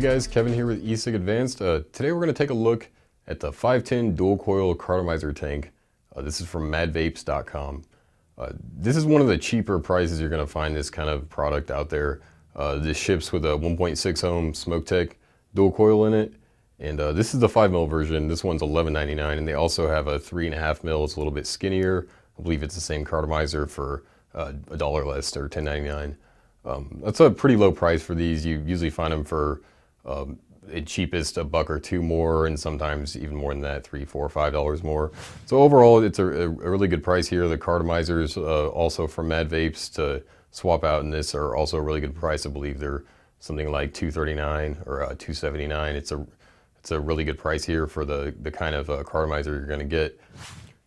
Hey guys, Kevin here with e-cig Advanced. Today we're going to take a look at the 510 dual coil cartomizer tank. This is from madvapes.com. This is one of the cheaper prices you're going to find this kind of product out there. This ships with a 1.6 ohm smoke tech dual coil in it. And this is the 5mm version. This one's $11.99, and they also have a 3.5mm. It's a little bit skinnier. I believe it's the same cartomizer for $1 less, or $10.99. That's a pretty low price for these. You usually find them for at cheapest a buck or two more, and sometimes even more than that, $3, $4, $5 more. So overall, it's a really good price here. The cartomizers also from Mad Vapes to swap out in this are also a really good price. I believe they're something like $239 or $279. It's a really good price here for the kind of cartomizer you're going to get.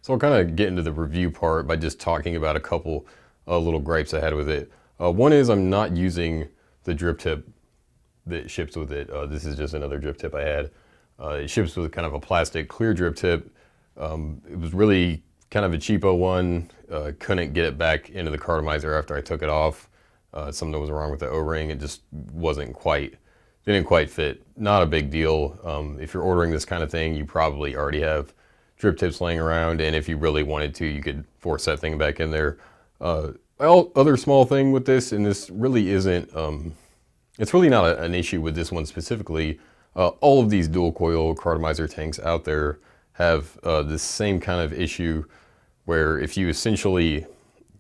So I'll kind of get into the review part by just talking about a couple little gripes I had with it. One is I'm not using the drip tip that ships with it. This is just another drip tip I had. It ships with kind of a plastic clear drip tip. It was really kind of a cheapo one. Couldn't get it back into the cartomizer after I took it off. Something was wrong with the O-ring. It just didn't quite fit. Not a big deal. If you're ordering this kind of thing, you probably already have drip tips laying around, and if you really wanted to, you could force that thing back in there. Other small thing with this, and this really isn't, it's really not an issue with this one specifically. All of these dual coil cartomizer tanks out there have this same kind of issue where if you essentially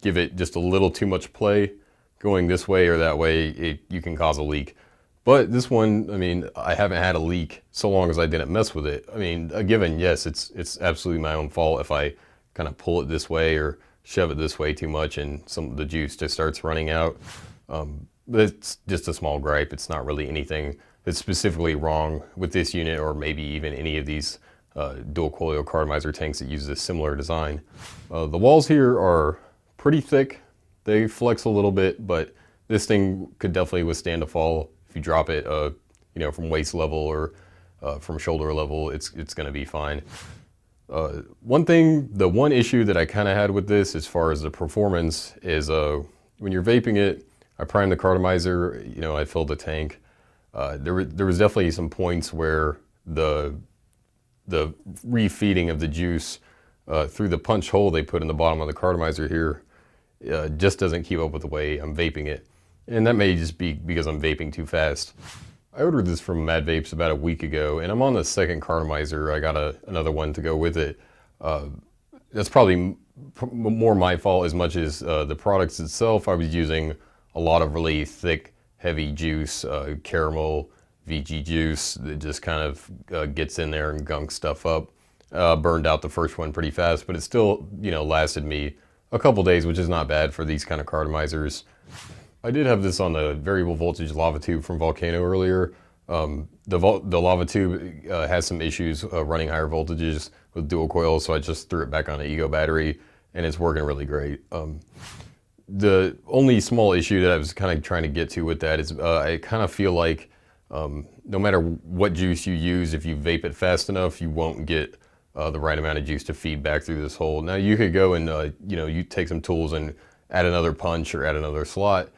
give it just a little too much play going this way or that way, you can cause a leak. But this one, I mean, I haven't had a leak so long as I didn't mess with it. I mean, given, yes, it's absolutely my own fault if I kind of pull it this way or shove it this way too much and some of the juice just starts running out. But it's just a small gripe. It's not really anything that's specifically wrong with this unit, or maybe even any of these dual coil cartomizer tanks that use a similar design. The walls here are pretty thick. They flex a little bit, but this thing could definitely withstand a fall. If you drop it, you know, from waist level or from shoulder level, it's going to be fine. The one issue that I kind of had with this as far as the performance is when you're vaping it, I primed the cartomizer, you know, I filled the tank. There was definitely some points where the refeeding of the juice through the punch hole they put in the bottom of the cartomizer here just doesn't keep up with the way I'm vaping it. And that may just be because I'm vaping too fast. I ordered this from Mad Vapes about a week ago, and I'm on the second cartomizer. I got another one to go with it. That's probably more my fault as much as the products itself. I was using a lot of really thick, heavy juice, caramel, VG juice that just kind of gets in there and gunks stuff up. Burned out the first one pretty fast, but it still, you know, lasted me a couple days, which is not bad for these kind of cartomizers. I did have this on the variable voltage lava tube from Volcano earlier. The lava tube has some issues running higher voltages with dual coil, so I just threw it back on an Ego battery, and it's working really great. The only small issue that I was kind of trying to get to with that is I kind of feel like no matter what juice you use, if you vape it fast enough, you won't get the right amount of juice to feed back through this hole. Now you could go and you know, you take some tools and add another punch or add another slot.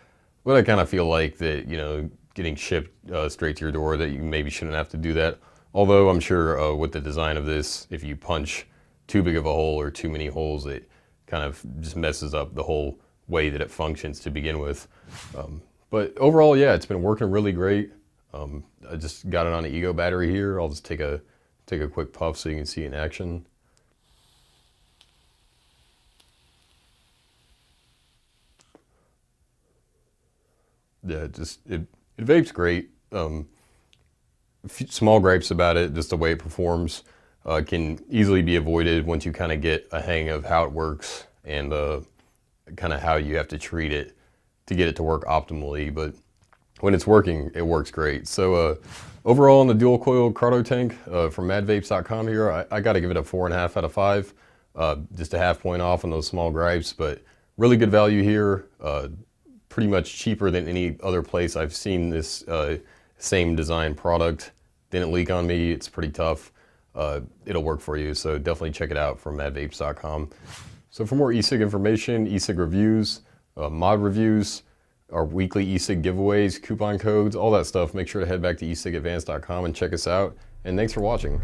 But I kind of feel like that, you know, getting shipped straight to your door, that you maybe shouldn't have to do that. Although I'm sure with the design of this, if you punch too big of a hole or too many holes, it kind of just messes up the whole way that it functions to begin with. But overall, yeah, it's been working really great. I just got it on an Ego battery here. I'll just take a quick puff so you can see it in action. Yeah, it vapes great. Small gripes about it, just the way it performs, can easily be avoided once you kind of get a hang of how it works and kind of how you have to treat it to get it to work optimally. But when it's working, it works great. So overall on the dual coil carto tank from madvapes.com here, I got to give it a 4.5 out of 5. Just a half point off on those small gripes, but really good value here. Pretty much cheaper than any other place I've seen this same design product. Didn't leak on me. It's pretty tough. It'll work for you, so definitely check it out from madvapes.com. So for more e-cig information, e-cig reviews, mod reviews, our weekly e-cig giveaways, coupon codes, all that stuff, make sure to head back to e-cigadvanced.com and check us out. And thanks for watching.